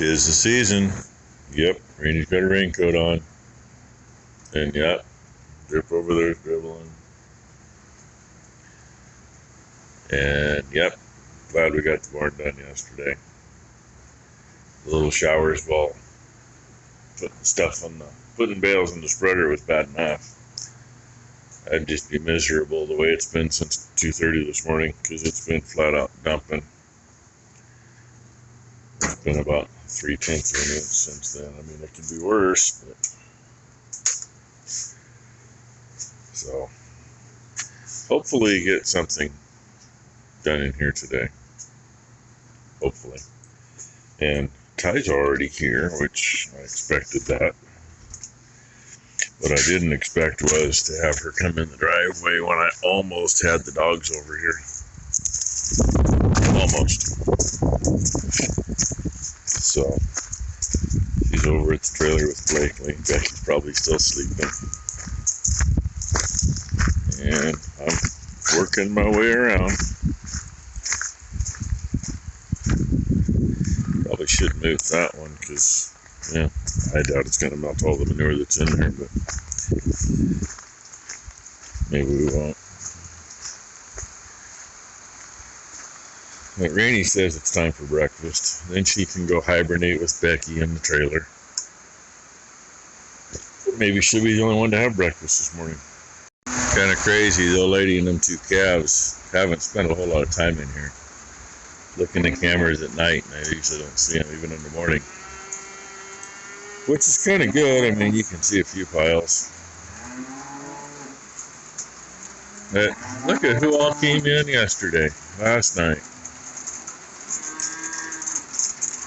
'Tis the season. Yep, Randy's got a raincoat on. And yep, Drip over there dribbling. And yep, glad we got the barn done yesterday. The little showers while putting bales in the spreader was bad enough. I'd just be miserable the way it's been since 2:30 this morning because it's been flat out dumping. It's been about 3/10 of an inch since then. I mean, it could be worse, but so hopefully get something done in here today. Hopefully. And Ty's already here, which I expected that. What I didn't expect was to have her come in the driveway when I almost had the dogs over here. Almost. So, she's over at the trailer with Blakely. Becky's probably still sleeping. And I'm working my way around. Probably should move that one because, yeah, I doubt it's going to melt all the manure that's in there, but maybe we won't. But Rainey says it's time for breakfast. Then she can go hibernate with Becky in the trailer. Maybe she'll be the only one to have breakfast this morning. Kind of crazy, the old lady and them two calves haven't spent a whole lot of time in here. Looking at cameras at night, and I usually don't see them even in the morning. Which is kind of good. I mean, you can see a few piles. But look at who all came in last night.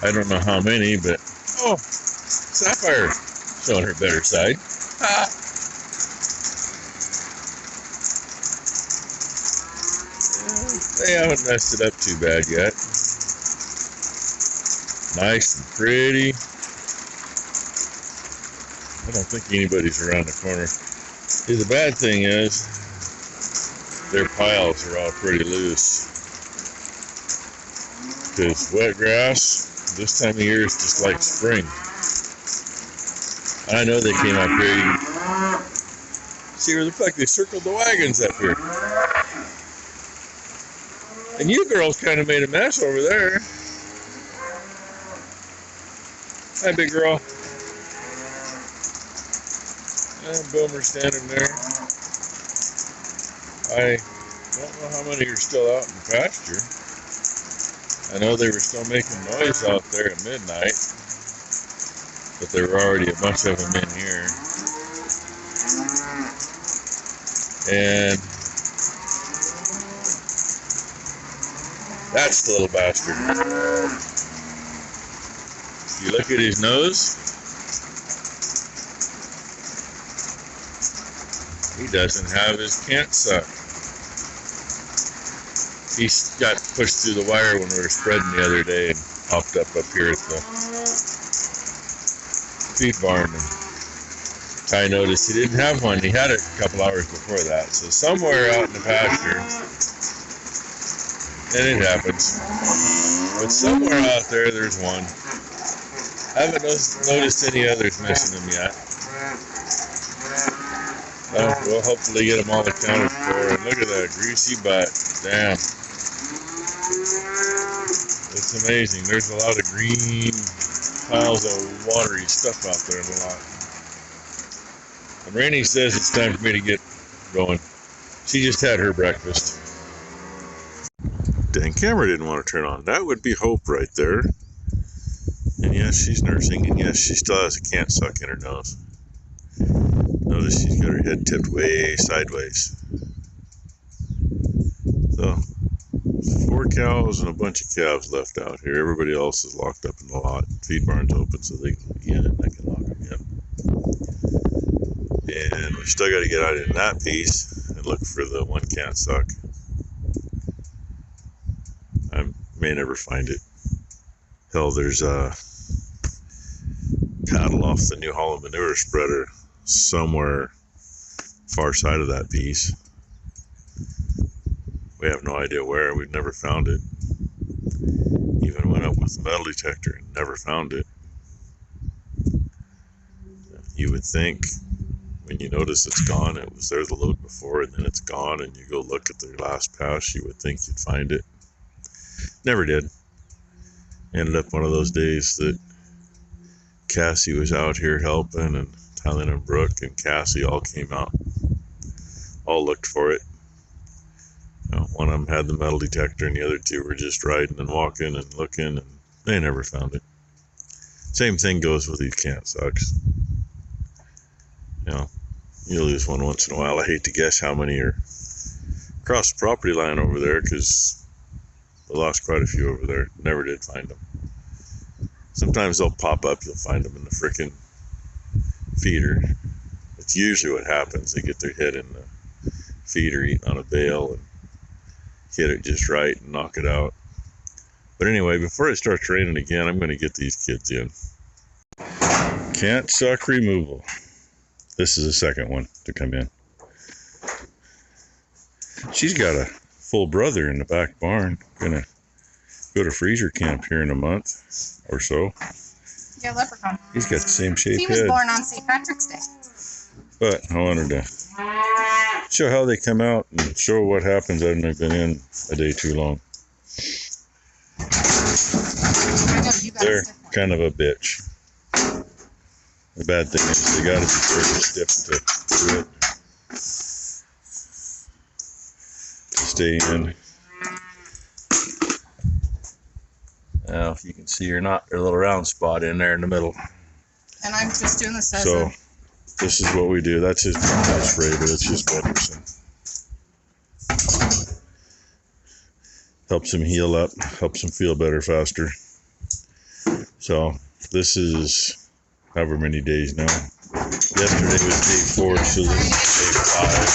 I don't know how many, but oh, Sapphire showing her better side. They haven't messed it up too bad yet. Nice and pretty. I don't think anybody's around the corner. See, the bad thing is, their piles are all pretty loose. Because wet grass, this time of year is just like spring. I know they came up here. See where the fuck they circled the wagons up here. And you girls kind of made a mess over there. Hi, big girl. Boomer's standing there. I don't know how many are still out in the pasture. I know they were still making noise out there at midnight, but there were already a bunch of them in here. And that's the little bastard. You look at his nose. He doesn't have his can't suck. He got pushed through the wire when we were spreading the other day and popped up here at the feed barn. And Ty noticed he didn't have one. He had it a couple hours before that. So somewhere out in the pasture, and it happens. But somewhere out there, there's one. I haven't noticed any others missing them yet. We'll hopefully get them all accounted for. And look at that greasy butt. Damn. It's amazing. There's a lot of green piles of watery stuff out there. A lot. And Rainey says it's time for me to get going. She just had her breakfast. Dang, camera didn't want to turn on. That would be Hope right there. And yes, she's nursing. And yes, she still has a can't suck in her nose. Notice she's got her head tipped way sideways. So, 4 cows and a bunch of calves left out here. Everybody else is locked up in the lot. Feed barn's open so they can get in. I can lock them in. And we still got to get out in that piece and look for the one can't suck. I may never find it. Hell, there's a paddle off the New Holland manure spreader somewhere far side of that piece. We have no idea where. We've never found it. Even went up with the metal detector and never found it. You would think when you notice it's gone, it was there the load before, and then it's gone, and you go look at the last pass, you would think you'd find it. Never did. Ended up one of those days that Cassie was out here helping, and Tylen and Brooke and Cassie all came out, all looked for it. One of them had the metal detector, and the other two were just riding and walking and looking, and they never found it. Same thing goes with these cant sucks. You lose one once in a while. I hate to guess how many are across the property line over there, because I lost quite a few over there. Never did find them. Sometimes they'll pop up. You'll find them in the frickin' feeder. It's usually what happens. They get their head in the feeder eating on a bale and hit it just right and knock it out. But anyway, before it starts raining again, I'm going to get these kids in. Cant suck removal. This is the second one to come in. She's got a full brother in the back barn. Gonna go to freezer camp here in a month or so. Yeah, leprechaun. He's got the same shape He was head. born on St. Patrick's Day. But I wanted to show how they come out and show what happens after they've been in a day too long. I know you got They're a stiff one. kind of a bitch. The bad thing is they gotta be pretty stiff to do it. To stay in. Now, if you can see, you're not a little round spot in there in the middle. And I'm just doing this as So, this is what we do. That's his spray, but it's just Pedersen. Helps him heal up, helps him feel better faster. So, this is however many days now. Yesterday was day 4, so this is day 5.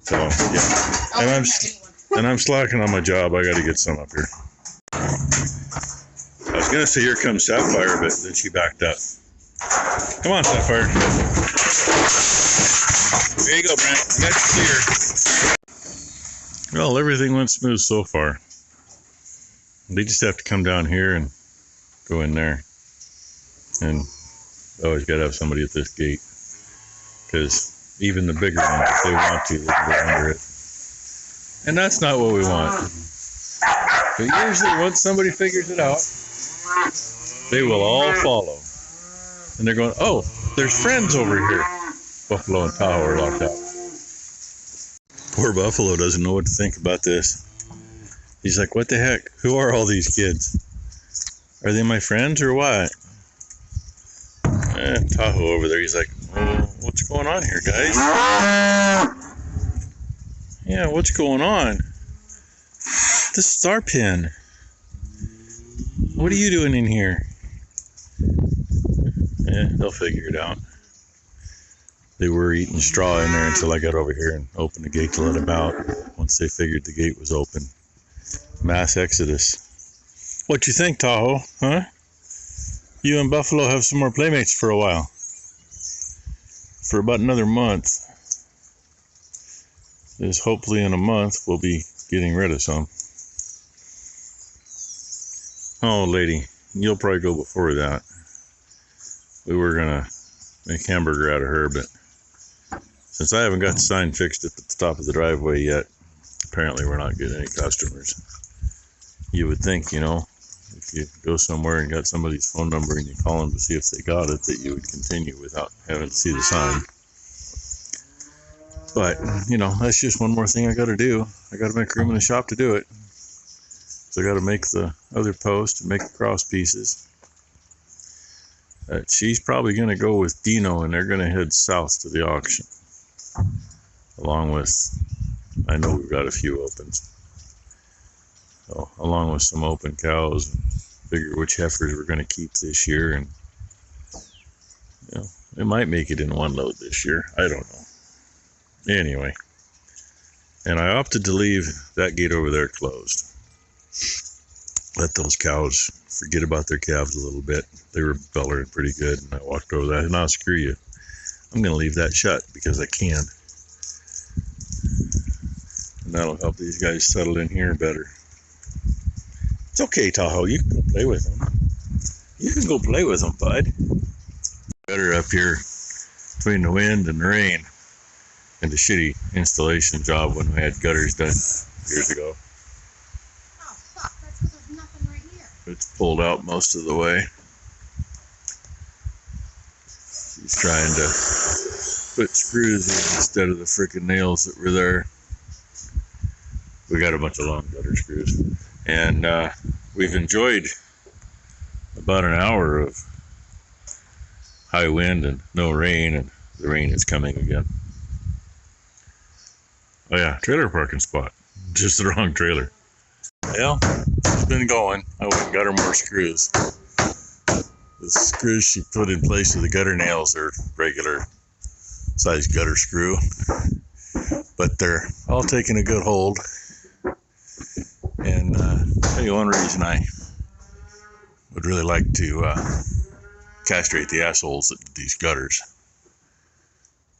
So, yeah. And I'm slacking on my job. I got to get some up here. I was going to say, here comes Sapphire, but then she backed up. Come on, Sapphire. There you go, Brent. You got clear. Well, everything went smooth so far. They just have to come down here and go in there. And always got to have somebody at this gate. Because even the bigger ones, if they want to, they can go under it. And that's not what we want. But usually once somebody figures it out, they will all follow. And they're going, oh, there's friends over here. Buffalo and Tahoe are locked out. Poor Buffalo doesn't know what to think about this. He's like, what the heck? Who are all these kids? Are they my friends or what? And Tahoe over there, he's like, oh, what's going on here, guys? Yeah, what's going on? This is our pen. What are you doing in here? Yeah, they'll figure it out. They were eating straw in there until I got over here and opened the gate to let them out. Once they figured the gate was open. Mass exodus. What you think, Tahoe? Huh? You and Buffalo have some more playmates for a while. For about another month. Is hopefully in a month we'll be getting rid of some. Oh, lady, you'll probably go before that. We were gonna make hamburger out of her, but since I haven't got the sign fixed at the top of the driveway yet, apparently we're not getting any customers. You would think, you know, if you go somewhere and got somebody's phone number and you call them to see if they got it, that you would continue without having to see the sign. But, you know, that's just one more thing I got to do. I got to make room in the shop to do it. So I got to make the other post and make the cross pieces. She's probably going to go with Dino, and they're going to head south to the auction. Along with, I know we've got a few opens. So, along with some open cows, and figure which heifers we're going to keep this year. And, you know, it might make it in one load this year. I don't know. Anyway, and I opted to leave that gate over there closed. Let those cows forget about their calves a little bit. They were bellering pretty good, and I walked over that. Now, screw you. I'm going to leave that shut because I can. And that'll help these guys settle in here better. It's okay, Tahoe. You can go play with them. You can go play with them, bud. Better up here between the wind and the rain and the shitty installation job when we had gutters done years ago. Oh, fuck. That's because there's nothing right here. It's pulled out most of the way. She's trying to put screws in instead of the freaking nails that were there. We got a bunch of long gutter screws. And we've enjoyed about an hour of high wind and no rain, and the rain is coming again. Oh yeah, trailer parking spot. Just the wrong trailer. Well, it's been going. I went and got her more screws. The screws she put in place of the gutter nails are regular size gutter screw, but they're all taking a good hold. And tell you one reason I would really like to castrate the assholes at these gutters.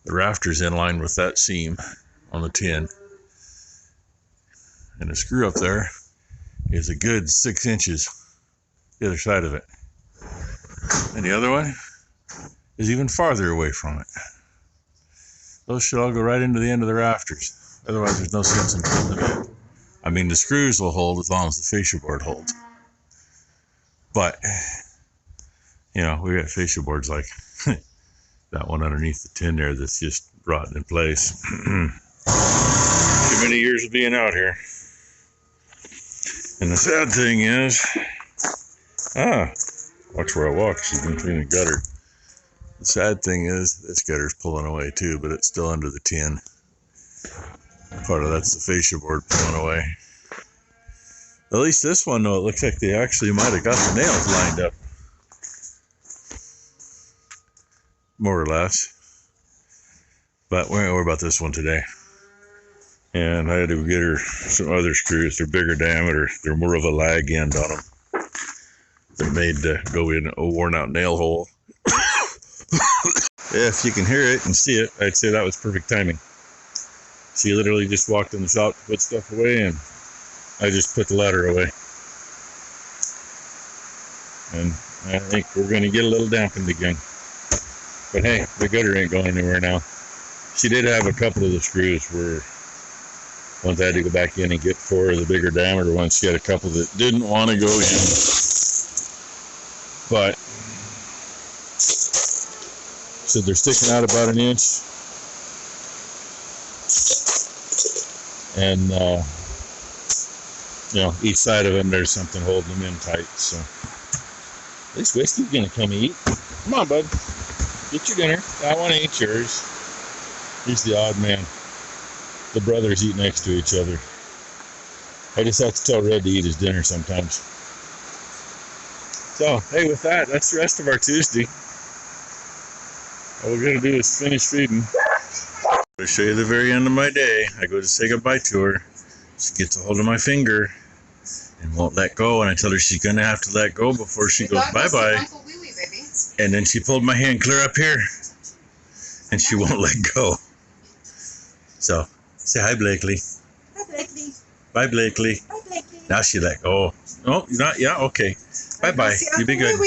The rafter's in line with that seam on the tin, and the screw up there is a good 6 inches the other side of it, and the other one is even farther away from it. Those should all go right into the end of the rafters, otherwise there's no sense in putting them in. I mean, the screws will hold as long as the fascia board holds, but you know, we got fascia boards like that one underneath the tin there that's just rotten in place. Too many years of being out here. And the sad thing is, watch where I walk. She's been cleaning the gutter. The sad thing is, this gutter's pulling away too, but it's still under the tin. Part of that's the fascia board pulling away. At least this one, though, it looks like they actually might have got the nails lined up. More or less. But we're going to worry about this one today. And I had to get her some other screws. They're bigger diameter. They're more of a lag end on them. They're made to go in a worn out nail hole. If you can hear it and see it, I'd say that was perfect timing. She literally just walked in the shop to put stuff away, and I just put the ladder away. And I think we're going to get a little dampened again. But hey, the gutter ain't going anywhere now. She did have a couple of the screws where once I had to go back in and get 4 of the bigger diameter ones. She had a couple that didn't want to go in. But so they're sticking out about 1 inch. And you know, each side of them there's something holding them in tight. So at least Whiskey's gonna come eat. Come on, bud. Get your dinner. That one ain't yours. He's the odd man. The brothers eat next to each other. I just have to tell Red to eat his dinner sometimes. So, hey, with that, that's the rest of our Tuesday. All we're going to do is finish feeding. I'll show you the very end of my day. I go to say goodbye to her. She gets a hold of my finger and won't let go. And I tell her she's going to have to let go before she goes bye-bye. And then she pulled my hand clear up here. And she won't let go. So, say hi, Blakely. Hi, Blakely. Bye, Blakely. Bye, Blakely. Now she let go. Oh, not, yeah, okay. Bye-bye. You be good.